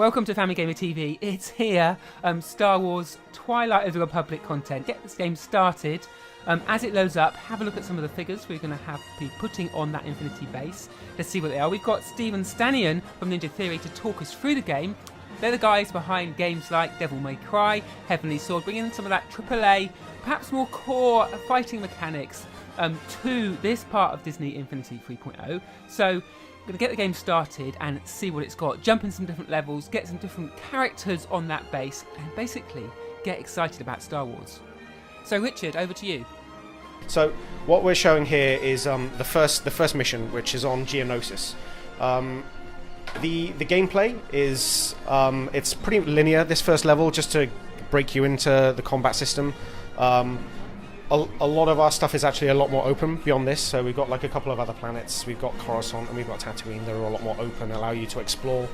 Welcome to Family Gamer TV. It's here, Star Wars Twilight of the Republic content. Get this game started. As it loads up, have a look at some of the figures we're going to be putting on that Infinity base. Let's see what they are. We've got Stephen Stanion from Ninja Theory to talk us through the game. They're the guys behind games like Devil May Cry, Heavenly Sword, bringing in some of that AAA, perhaps more core fighting mechanics to this part of Disny Infinity 3.0. So we're going to get the game started and see what it's got, jump in some different levels, get some different characters on that base, and basically get excited about Star Wars. So Richard, over to you. So what we're showing here is the first mission, which is on Geonosis. The gameplay is it's pretty linear, this first level, just to break you into the combat system. A lot of our stuff is actually a lot more open beyond this, so we've got like a couple of other planets. We've got Coruscant and we've got Tatooine. They're a lot more open, allow you to explore,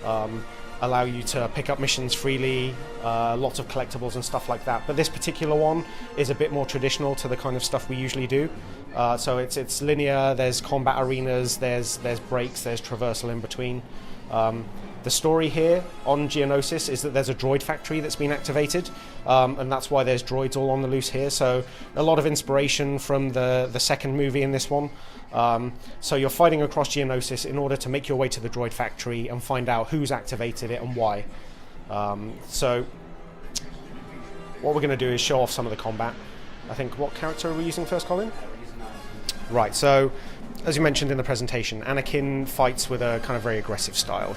allow you to pick up missions freely, lots of collectibles and stuff like that. But this particular one is a bit more traditional to the kind of stuff we usually do. So it's linear, there's combat arenas, there's breaks, there's traversal in between. The story here on Geonosis is that there's a droid factory that's been activated, and that's why there's droids all on the loose here. So a lot of inspiration from the second movie in this one. So you're fighting across Geonosis in order to make your way to the droid factory and find out who's activated it and why. So what we're going to do is show off some of the combat. I think, what character are we using first, Colin? Right, so as you mentioned in the presentation, Anakin fights with a kind of very aggressive style.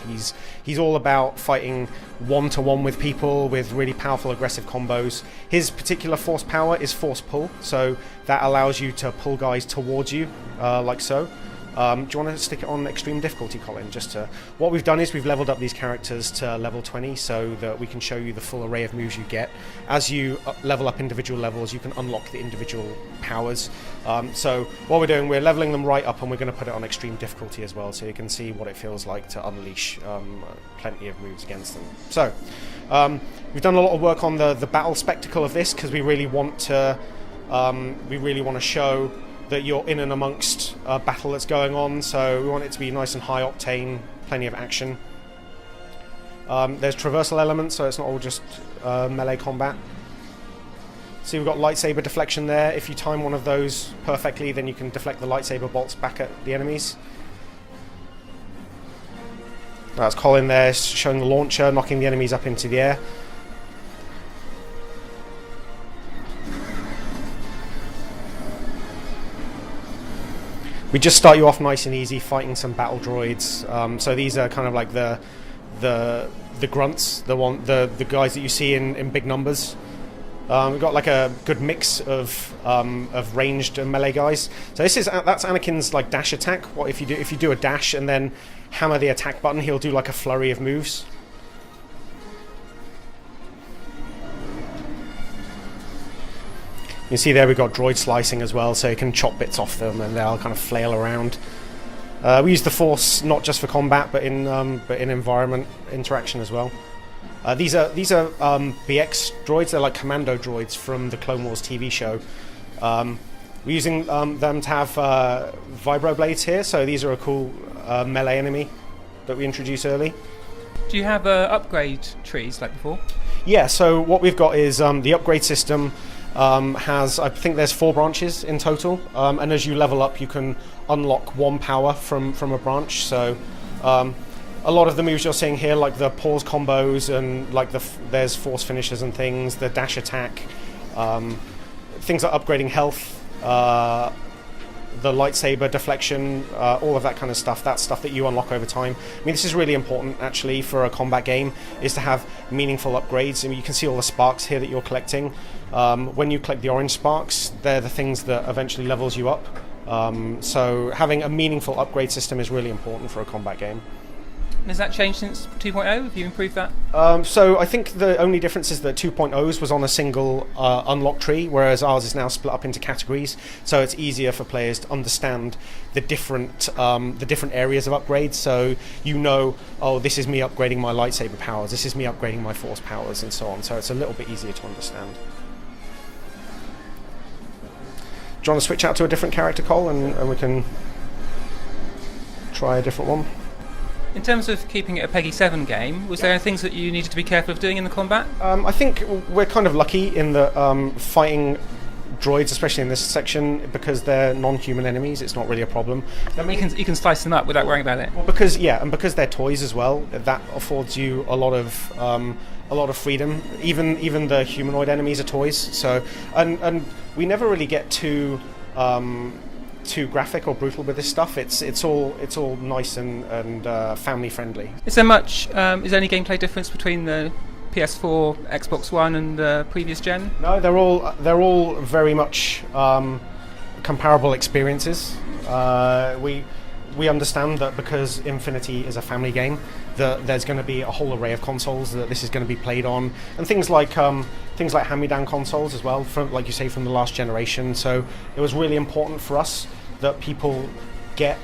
He's all about fighting one-to-one with people with really powerful aggressive combos. His particular force power is force pull, so that allows you to pull guys towards you, like so. Do you want to stick it on extreme difficulty, Colin? What we've done is we've leveled up these characters to level 20 so that we can show you the full array of moves you get. As you level up individual levels, you can unlock the individual powers. So what we're doing, we're leveling them right up, and we're going to put it on extreme difficulty as well, so you can see what it feels like to unleash plenty of moves against them. So we've done a lot of work on the battle spectacle of this, because we really want to show that you're in and amongst a battle that's going on, so we want it to be nice and high octane, plenty of action. There's traversal elements, so it's not all just melee combat. See, we've got lightsaber deflection there. If you time one of those perfectly, then you can deflect the lightsaber bolts back at the enemies. That's Colin there showing the launcher, knocking the enemies up into the air. We just start you off nice and easy, fighting some battle droids. So these are kind of like the grunts, the guys that you see in big numbers. We've got like a good mix of ranged and melee guys. So that's Anakin's like dash attack. What if you do a dash and then hammer the attack button, he'll do like a flurry of moves. You see there we've got droid slicing as well, so you can chop bits off them and they'll kind of flail around. We use the Force not just for combat, but in environment interaction as well. These are BX droids. They're like commando droids from the Clone Wars TV show. We're using them to have vibro blades here, so these are a cool melee enemy that we introduced early. Do you have upgrade trees like before? Yeah, so what we've got is the upgrade system. I think there's 4 branches in total, and as you level up you can unlock 1 power from a branch. So a lot of the moves you're seeing here, like the pause combos and like there's force finishes and things, the dash attack, things like upgrading health, the lightsaber deflection, all of that kind of stuff. That's stuff that you unlock over time. I mean, this is really important actually for a combat game, is to have meaningful upgrades. I mean, you can see all the sparks here that you're collecting. When you collect the orange sparks, they're the things that eventually levels you up. So having a meaningful upgrade system is really important for a combat game. Has that changed since 2.0? Have you improved that? So I think the only difference is that 2.0's was on a single unlock tree, whereas ours is now split up into categories. So it's easier for players to understand the different areas of upgrades. So you know, oh, this is me upgrading my lightsaber powers, this is me upgrading my force powers, and so on. So it's a little bit easier to understand. Do you want to switch out to a different character, Cole, and we can try a different one? In terms of keeping it a Peggy 7 game, was there any things that you needed to be careful of doing in the combat? I think we're kind of lucky in that fighting droids, especially in this section, because they're non-human enemies, it's not really a problem. You can slice them up without worrying about it. Well, because they're toys as well, that affords you a lot of freedom. Even the humanoid enemies are toys. So and we never really get too graphic or brutal with this stuff. It's all nice and family friendly. Is there any gameplay difference between the PS4, Xbox One, and the previous gen? No, they're all very much comparable experiences. We understand that because Infinity is a family game, that there's going to be a whole array of consoles that this is going to be played on, and things like hand-me-down consoles as well, from, like you say, from the last generation. So it was really important for us that people get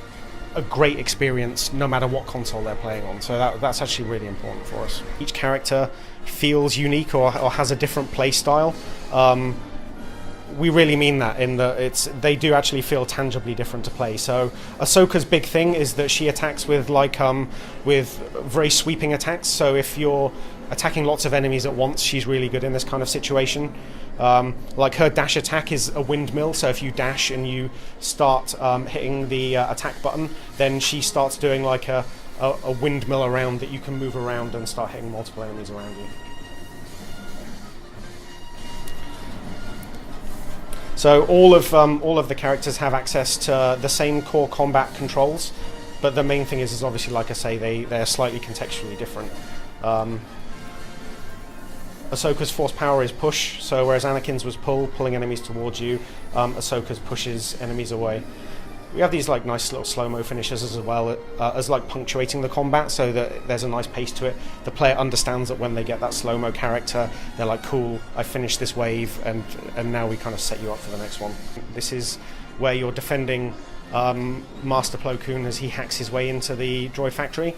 a great experience no matter what console they're playing on. So that's actually really important for us. Each character feels unique or has a different play style. We really mean that in that they do actually feel tangibly different to play. So Ahsoka's big thing is that she attacks with very sweeping attacks. So if you're attacking lots of enemies at once, she's really good in this kind of situation. Like her dash attack is a windmill, so if you dash and you start hitting the attack button, then she starts doing like a windmill around that you can move around and start hitting multiple enemies around you. So all of the characters have access to the same core combat controls, but the main thing is obviously, like I say, they're slightly contextually different. Ahsoka's force power is push, so whereas Anakin's was pull, pulling enemies towards you, Ahsoka's pushes enemies away. We have these like nice little slow-mo finishes as well as like punctuating the combat, so that there's a nice pace to it. The player understands that when they get that slow-mo character, they're like, cool, I finished this wave, and now we kind of set you up for the next one. This is where you're defending Master Plo Koon as he hacks his way into the droid factory.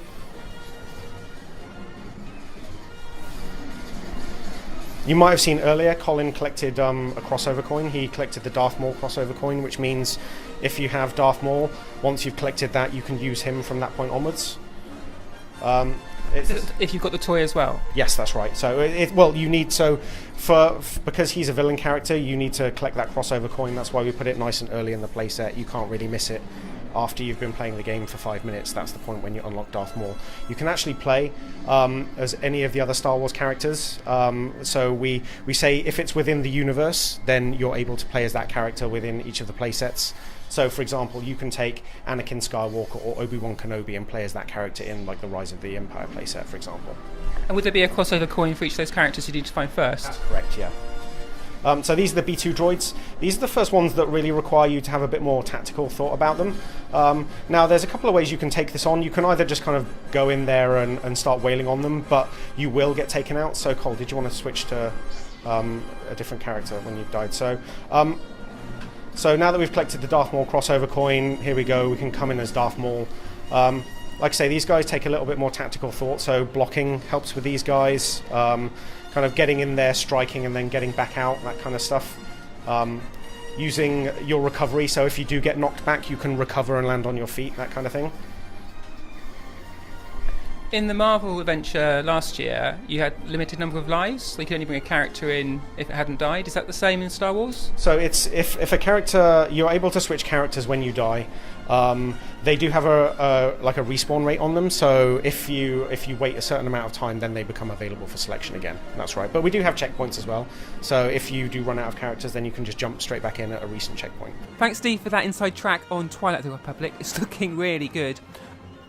You might have seen earlier, Colin collected a crossover coin. He collected the Darth Maul crossover coin, which means if you have Darth Maul, once you've collected that, you can use him from that point onwards. If you've got the toy as well? Yes, that's right. So, you need because he's a villain character, you need to collect that crossover coin. That's why we put it nice and early in the playset. You can't really miss it. After you've been playing the game for 5 minutes, that's the point when you unlock Darth Maul. You can actually play as any of the other Star Wars characters. So we say if it's within the universe, then you're able to play as that character within each of the playsets. So, for example, you can take Anakin Skywalker or Obi-Wan Kenobi and play as that character in, like, the Rise of the Empire playset, for example. And would there be a crossover coin for each of those characters you need to find first? That's correct, yeah. So these are the B2 droids. These are the first ones that really require you to have a bit more tactical thought about them. Now, there's a couple of ways you can take this on. You can either just kind of go in there and start wailing on them, but you will get taken out. So, Cole, did you want to switch to a different character when you've died? So now that we've collected the Darth Maul crossover coin, here we go. We can come in as Darth Maul. Like I say, these guys take a little bit more tactical thought, so blocking helps with these guys. Kind of getting in there, striking, and then getting back out, that kind of stuff. Using your recovery, so if you do get knocked back, you can recover and land on your feet, that kind of thing. In the Marvel adventure last year, you had limited number of lives, so you could only bring a character in if it hadn't died. Is that the same in Star Wars? So it's if a character, you're able to switch characters when you die. They do have a respawn rate on them, so if you wait a certain amount of time, then they become available for selection again. That's right. But we do have checkpoints as well, so if you do run out of characters, then you can just jump straight back in at a recent checkpoint. Thanks, Steve, for that inside track on Twilight of the Republic. It's looking really good.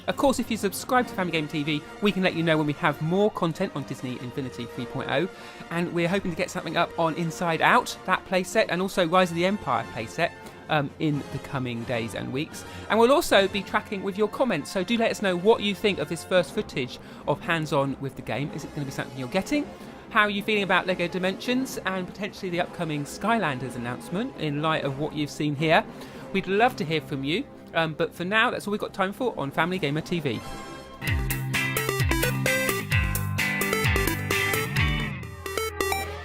Of course, if you subscribe to Family Game TV, we can let you know when we have more content on Disny Infinity 3.0, and we're hoping to get something up on Inside Out, that playset, and also Rise of the Empire playset in the coming days and weeks. And we'll also be tracking with your comments, so do let us know what you think of this first footage of hands-on with the game. Is it going to be something you're getting? How are you feeling about LEGO Dimensions and potentially the upcoming Skylanders announcement in light of what you've seen here? We'd love to hear from you. But for now, that's all we've got time for on Family Gamer TV.